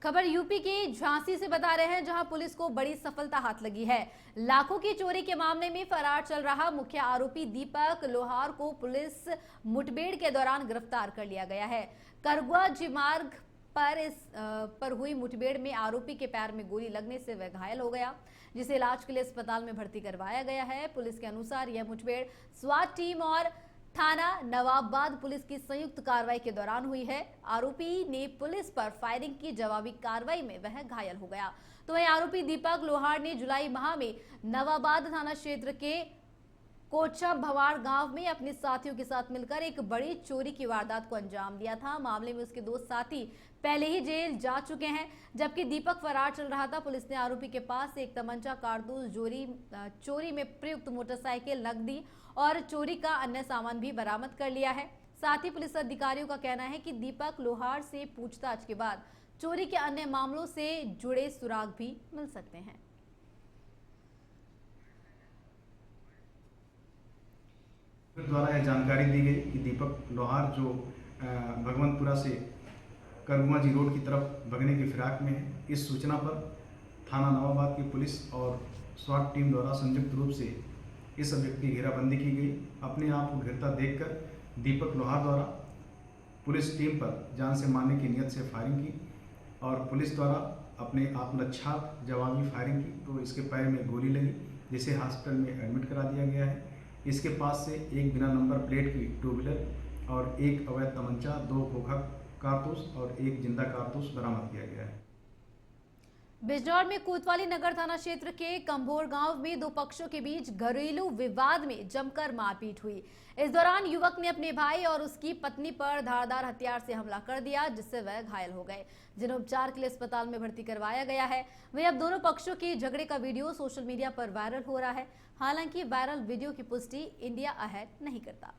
खबर यूपी के झांसी से बता रहे हैं, जहां पुलिस को बड़ी सफलता हाथ लगी है। लाखों की चोरी के मामले में फरार चल रहा मुख्य आरोपी दीपक लोहार को पुलिस मुठभेड़ के दौरान गिरफ्तार कर लिया गया है। करगुआ जीमार्ग पर हुई मुठभेड़ में आरोपी के पैर में गोली लगने से वह घायल हो गया, जिसे इलाज के लिए अस्पताल में भर्ती करवाया गया है। पुलिस के अनुसार यह मुठभेड़ स्वाट टीम और थाना नवाबाद पुलिस की संयुक्त कार्रवाई के दौरान हुई है। आरोपी ने पुलिस पर फायरिंग की, जवाबी कार्रवाई में वह घायल हो गया। तो वही आरोपी दीपक लोहार ने जुलाई माह में नवाबाद थाना क्षेत्र के कोचा भवाड़ गांव में अपने साथियों के साथ मिलकर एक बड़ी चोरी की वारदात को अंजाम दिया था। मामले में उसके दो साथी पहले ही जेल जा चुके हैं, जबकि दीपक फरार चल रहा था। पुलिस ने आरोपी के पास से एक तमंचा, कारतूस, चोरी में प्रयुक्त मोटरसाइकिल, नकदी और चोरी का अन्य सामान भी बरामद कर लिया है। साथ ही पुलिस अधिकारियों का कहना है कि दीपक लोहार से पूछताछ के बाद चोरी के अन्य मामलों से जुड़े सुराग भी मिल सकते हैं। द्वारा यह जानकारी दी गई कि दीपक लोहार जो भगवंतपुरा से करगुआ जी रोड की तरफ भगने की फिराक में है, इस सूचना पर थाना नवाबाद की पुलिस और स्वाट टीम द्वारा संयुक्त रूप से इस व्यक्ति की घेराबंदी की गई। अपने आप को घिरता देखकर दीपक लोहार द्वारा पुलिस टीम पर जान से मारने की नियत से फायरिंग की और पुलिस द्वारा अपने आत्मरक्षा जवाबी फायरिंग की तो इसके पैर में गोली लगी, जिसे हॉस्पिटल में एडमिट करा दिया गया है। इसके पास से एक बिना नंबर प्लेट की टू व्हीलर और एक अवैध तमंचा, 2 खोखा कारतूस और एक जिंदा कारतूस बरामद किया गया है। बिजनौर में कोतवाली नगर थाना क्षेत्र के कंभोर गांव में दो पक्षों के बीच घरेलू विवाद में जमकर मारपीट हुई। इस दौरान युवक ने अपने भाई और उसकी पत्नी पर धारदार हथियार से हमला कर दिया, जिससे वह घायल हो गए, जिन्हें उपचार के लिए अस्पताल में भर्ती करवाया गया है। वहीं अब दोनों पक्षों के झगड़े का वीडियो सोशल मीडिया पर वायरल हो रहा है। हालांकि वायरल वीडियो की पुष्टि इंडिया अहेड नहीं करता।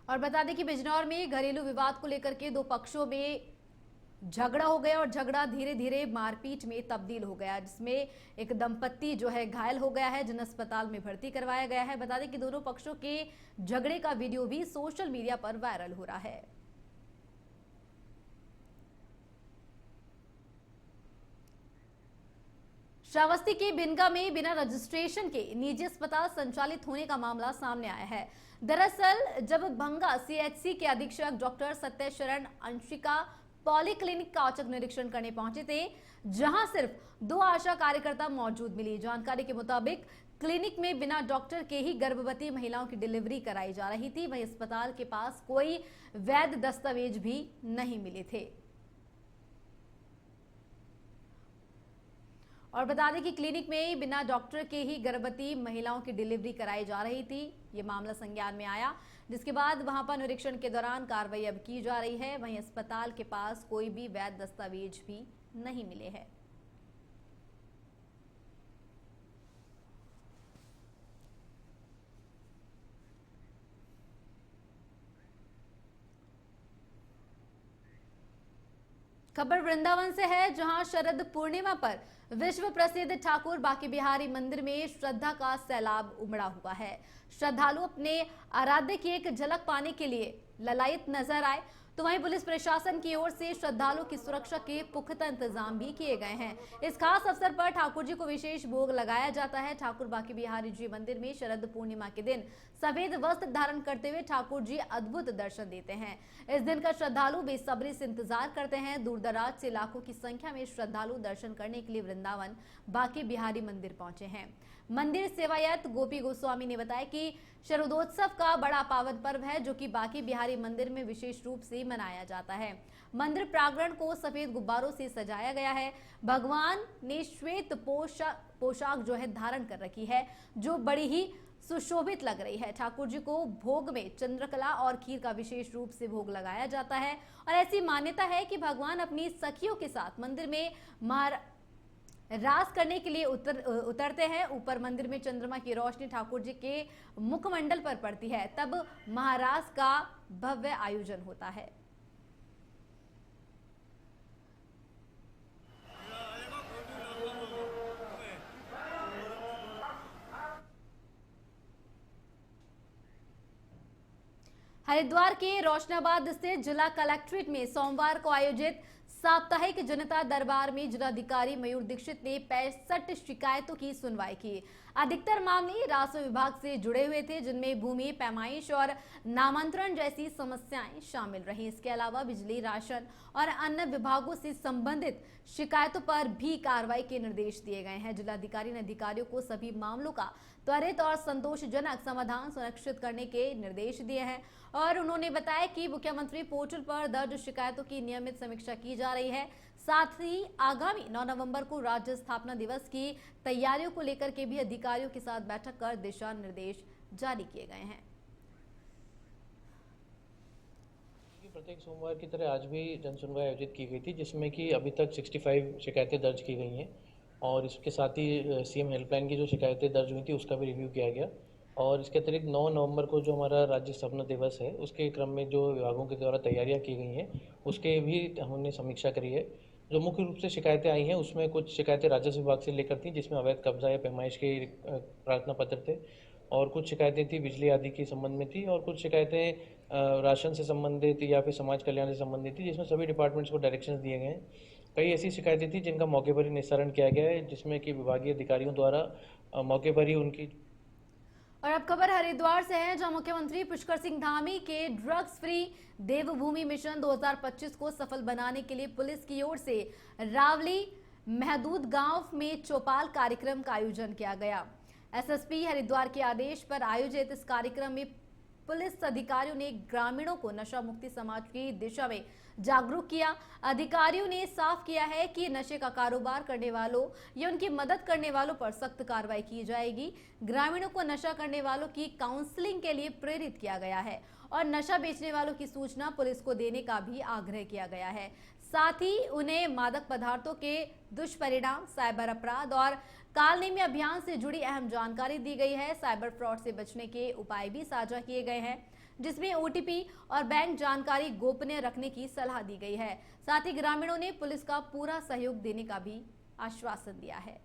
और बता दें कि बिजनौर में घरेलू विवाद को लेकर के दो पक्षों में झगड़ा हो गया और झगड़ा धीरे धीरे मारपीट में तब्दील हो गया, जिसमें एक दंपत्ति जो है घायल हो गया है, जिन्हें अस्पताल में भर्ती करवाया गया है। बता दें कि दोनों पक्षों के झगड़े का वीडियो भी सोशल मीडिया पर वायरल हो रहा है। श्रावस्ती के बिनगा में बिना रजिस्ट्रेशन के निजी अस्पताल संचालित होने का मामला सामने आया है। दरअसल जब भंगा सीएचसी के अधीक्षक डॉक्टर सत्यशरण अंशिका पॉलीक्लिनिक का औचक निरीक्षण करने पहुंचे थे, जहां सिर्फ 2 आशा कार्यकर्ता मौजूद मिली। जानकारी के मुताबिक क्लिनिक में बिना डॉक्टर के ही गर्भवती महिलाओं की डिलीवरी कराई जा रही थी। वहीं अस्पताल के पास कोई वैध दस्तावेज भी नहीं मिले थे। और बता दें कि क्लिनिक में ही बिना डॉक्टर के ही गर्भवती महिलाओं की डिलीवरी कराई जा रही थी। ये मामला संज्ञान में आया, जिसके बाद वहां पर निरीक्षण के दौरान कार्रवाई अब की जा रही है। वहीं अस्पताल के पास कोई भी वैध दस्तावेज भी नहीं मिले हैं। खबर वृंदावन से है, जहां शरद पूर्णिमा पर विश्व प्रसिद्ध ठाकुर बांके बिहारी मंदिर में श्रद्धा का सैलाब उमड़ा हुआ है। श्रद्धालु अपने आराध्य की एक झलक पाने के लिए ललायत नजर आए। तो वहीं पुलिस प्रशासन की ओर से श्रद्धालुओं की सुरक्षा के पुख्ता इंतजाम भी किए गए हैं। इस खास अवसर पर ठाकुर जी को विशेष भोग लगाया जाता है। ठाकुर बांके बिहारी जी मंदिर में शरद पूर्णिमा के दिन सफेद वस्त्र धारण करते हुए ठाकुर जी अद्भुत दर्शन देते हैं। इस दिन का श्रद्धालु बेसब्री से इंतजार करते हैं। दूर दराज से लाखों की संख्या में श्रद्धालु दर्शन करने के लिए वृंदावन बांके बिहारी मंदिर पहुंचे हैं। मंदिर सेवायत गोपी गोस्वामी ने बताया कि शरदोत्सव का बड़ा पावन पर्व है, जो कि बांके बिहारी मंदिर में विशेष रूप से मनाया जाता है। मंदिर प्रांगण को सफेद गुब्बारों से सजाया गया है। भगवान ने श्वेत पोशाक जो है धारण कर रखी है, जो बड़ी ही सुशोभित लग रही है। ठाकुर जी को भोग में चंद्रकला और खीर का विशेष रूप से भोग लगाया जाता है। और ऐसी मान्यता है कि भगवान अपनी सखियों के साथ मंदिर में रास करने के लिए उतरते हैं। ऊपर मंदिर में चंद्रमा की रोशनी ठाकुर जी के मुखमंडल पर पड़ती है, तब महारास का भव्य आयोजन होता है। हरिद्वार के रोशनाबाद स्थित जिला कलेक्ट्रेट में सोमवार को आयोजित साप्ताहिक जनता दरबार में जिलाधिकारी मयूर दीक्षित ने 65 शिकायतों की सुनवाई की। अधिकतर मामले राजस्व विभाग से जुड़े हुए थे, जिनमें भूमि पैमाइश और नामांतरण जैसी समस्याएं शामिल रहीं। इसके अलावा बिजली, राशन और अन्य विभागों से संबंधित शिकायतों पर भी कार्रवाई के निर्देश दिए गए हैं। जिलाधिकारी ने अधिकारियों को सभी मामलों का त्वरित और संतोषजनक समाधान सुनिश्चित करने के निर्देश दिए हैं और उन्होंने बताया कि मुख्यमंत्री पोर्टल पर दर्ज शिकायतों की नियमित समीक्षा की जा रही है। साथ ही आगामी 9 नवंबर को राज्य स्थापना दिवस की तैयारियों को लेकर के भी अधिकारियों के साथ बैठक कर दिशा निर्देश जारी किए गए हैं। प्रत्येक सोमवार की तरह आज भी जन सुनवाई आयोजित की गई थी, जिसमें कि अभी तक 65 शिकायतें दर्ज की गई हैं और इसके साथ ही सीएम हेल्पलाइन की जो शिकायतें दर्ज हुई थी उसका भी रिव्यू किया गया। और इसके अतिरिक्त 9 नवंबर को जो हमारा राज्य स्थापना दिवस है उसके क्रम में जो विभागों के द्वारा तैयारियां की गई हैं उसके भी हमने समीक्षा करी है। जो मुख्य रूप से शिकायतें आई हैं उसमें कुछ शिकायतें राजस्व विभाग से लेकर थी, जिसमें अवैध कब्जा या पैमाइश के प्रार्थना पत्र थे, और कुछ शिकायतें थी बिजली आदि के संबंध में थी, और कुछ शिकायतें राशन से संबंधित या फिर समाज कल्याण से संबंधित थी, जिसमें सभी डिपार्टमेंट्स को डायरेक्शंस दिए गए हैं। कई ऐसी शिकायतें थी जिनका मौके पर ही निस्तारण किया गया है, जिसमें कि विभागीय अधिकारियों द्वारा मौके पर ही उनकी। और अब खबर हरिद्वार से है, जहां मुख्यमंत्री पुष्कर सिंह धामी के ड्रग्स फ्री देवभूमि मिशन 2025 को सफल बनाने के लिए पुलिस की ओर से रावली महदूद गांव में चौपाल कार्यक्रम का आयोजन किया गया। एसएसपी हरिद्वार के आदेश पर आयोजित इस कार्यक्रम में पुलिस अधिकारियों ने ग्रामीणों को नशा मुक्ति समाज की दिशा में जागरूक किया। अधिकारियों ने साफ किया है कि नशे का कारोबार करने वालों या उनकी मदद करने वालों पर सख्त कार्रवाई की जाएगी। ग्रामीणों को नशा करने वालों की काउंसलिंग के लिए प्रेरित किया गया है और नशा बेचने वालों की सूचना पुलिस को देने का भी आग्रह किया गया है। साथ ही उन्हें मादक पदार्थों के दुष्परिणाम, साइबर अपराध और कालनेमी अभियान से जुड़ी अहम जानकारी दी गई है। साइबर फ्रॉड से बचने के उपाय भी साझा किए गए हैं, जिसमें ओटीपी और बैंक जानकारी गोपनीय रखने की सलाह दी गई है। साथ ही ग्रामीणों ने पुलिस का पूरा सहयोग देने का भी आश्वासन दिया है।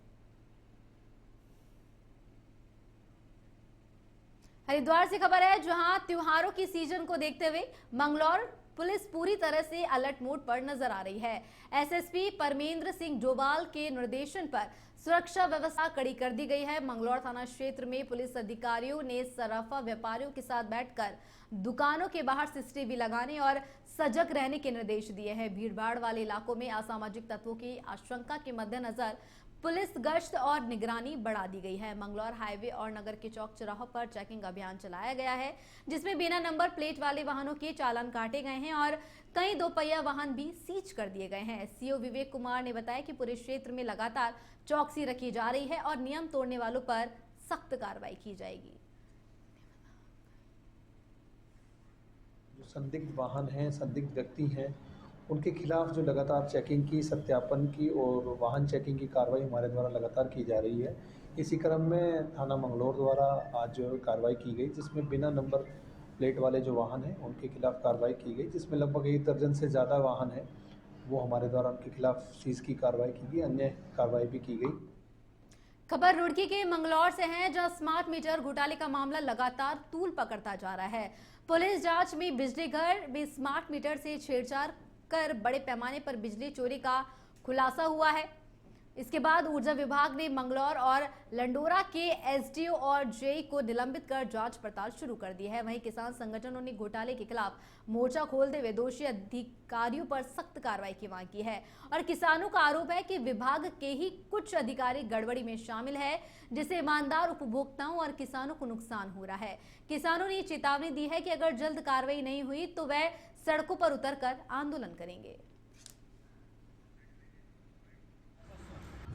हरिद्वार से खबर है, जहां त्योहारों की सीजन को देखते हुए मंगलौर पुलिस पूरी तरह से अलर्ट मोड पर नजर आ रही है। एसएसपी परमेंद्र सिंह डोभाल के निर्देशन पर सुरक्षा व्यवस्था कड़ी कर दी गई है। मंगलौर थाना क्षेत्र में पुलिस अधिकारियों ने सराफा व्यापारियों के साथ बैठकर दुकानों के बाहर सीसीटीवी लगाने और सजग रहने के निर्देश दिए हैं। भीड़भाड़ वाले इलाकों में असामाजिक तत्वों की आशंका के मद्देनजर पुलिस गश्त और निगरानी बढ़ा दी गई है। मंगलौर हाईवे और नगर के चौक चौराहों पर चेकिंग अभियान चलाया गया है, जिसमें बिना नंबर प्लेट वाले वाहनों के चालान काटे गए हैं और कई दोपहिया वाहन भी सीज कर दिए गए हैं। सीओ विवेक कुमार ने बताया कि पूरे क्षेत्र में लगातार चौकसी रखी जा रही है और नियम तोड़ने वालों पर सख्त कार्रवाई की जाएगी। जो संदिग्ध वाहन हैं, संदिग्ध व्यक्ति हैं, उनके खिलाफ जो लगातार चेकिंग की, सत्यापन की और वाहन चेकिंग की कार्रवाई हमारे द्वारा लगातार की जा रही है। इसी क्रम में थाना मंगलौर द्वारा आज जो कार्रवाई की गई, जिसमें बिना नंबर प्लेट वाले जो वाहन हैं उनके खिलाफ कार्रवाई की गई, जिसमें लगभग 1 दर्जन से ज़्यादा वाहन हैं, वो हमारे द्वारा उनके खिलाफ सीज की कार्रवाई की गई, अन्य कार्रवाई भी की गई। खबर रुड़की के मंगलौर से है, जहां स्मार्ट मीटर घोटाले का मामला लगातार तूल पकड़ता जा रहा है। पुलिस जांच में बिजली घर में स्मार्ट मीटर से छेड़छाड़ कर बड़े पैमाने पर बिजली चोरी का खुलासा हुआ है। इसके बाद ऊर्जा विभाग ने मंगलौर और लंडोरा के एसडीओ और जेई को निलंबित कर जांच पड़ताल शुरू कर दी है। वहीं किसान संगठनों ने घोटाले के खिलाफ मोर्चा खोलते हुए दोषी अधिकारियों पर सख्त कार्रवाई की मांग की है और किसानों का आरोप है कि विभाग के ही कुछ अधिकारी गड़बड़ी में शामिल है, जिससे ईमानदार उपभोक्ताओं और किसानों को नुकसान हो रहा है। किसानों ने चेतावनी दी है कि अगर जल्द कार्रवाई नहीं हुई तो वह सड़कों पर उतरकर आंदोलन करेंगे।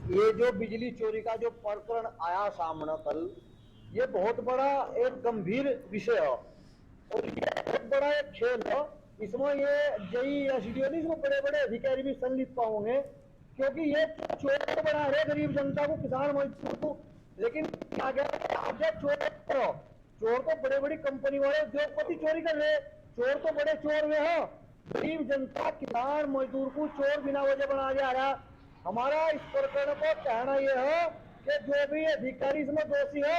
ये जो बिजली चोरी का जो प्रकरण आया सामने कल, ये बहुत बड़ा एक गंभीर विषय है और ये बहुत बड़ा एक खेल है। इसमें ये जेई एसडीओ नहीं, इसमें बड़े बड़े अधिकारी भी संलिप्त होंगे, क्योंकि ये चोर तो बना रहे गरीब जनता को, किसान मजदूर को। लेकिन क्या गया, चोर तो बड़े बड़ी कंपनी वाले उद्योगपति चोरी कर रहे, चोर तो बड़े चोर में है, गरीब जनता किसान मजदूर को चोर बिना वजह बना जा रहा। हमारा इस प्रकरण को कहना यह है कि जो भी अधिकारी इसमें दोषी हो,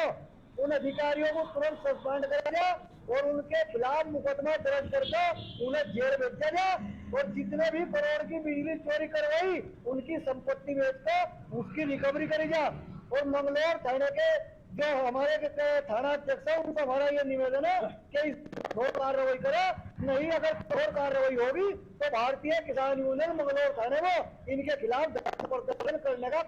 उन अधिकारियों को तुरंत सस्पेंड करा जाए और उनके खिलाफ मुकदमा दर्ज करके उन्हें जेल भेज दिया जाए और जितने भी करोड़ की बिजली चोरी करवाई उनकी संपत्ति बेचकर उसकी रिकवरी करी जा। और मंगलौर थाने के जो हमारे थाना अध्यक्ष है उनका हमारा ये निवेदन है कि इस कठोर कार्रवाई करे, नहीं अगर कठोर कार्रवाई होगी तो भारतीय किसान यूनियन मंगलौर थाने में इनके खिलाफ प्रदर्शन करने का